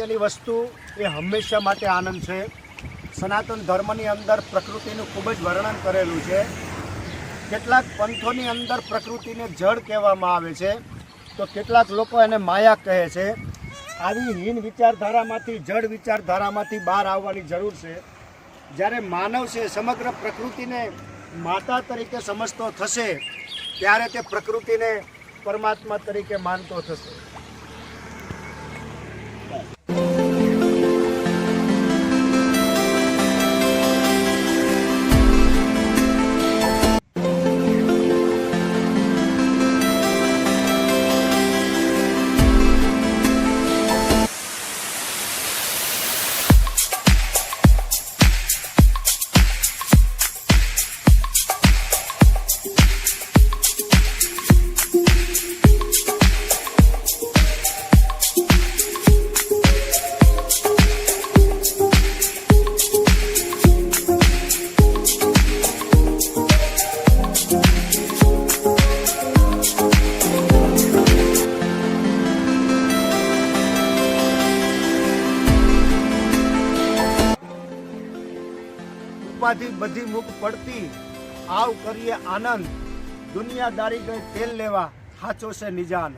આપેલી વસ્તુ એ હંમેશા માટે આનંદ છે। સનાતન ધર્મની અંદર પ્રકૃતિનું ખૂબ જ વર્ણન કરેલું છે। કેટલાક પંથોની અંદર પ્રકૃતિને જળ કહેવામાં આવે છે, તો કેટલાક લોકો એને માયા કહે છે। આવી હીન વિચારધારામાંથી જળ વિચારધારામાંથી બહાર આવવાની જરૂર છે। જ્યારે માનવ છે સમગ્ર પ્રકૃતિને માતા તરીકે સમજતો થશે, ત્યારે તે પ્રકૃતિને પરમાત્મા તરીકે માનતો થશે। ઉપાધિ બધી મુખ પડતી, આવ કરીએ આનંદ, દુનિયાદારી ગઈ તેલ લેવા, સાચો છે નિજાનંદ।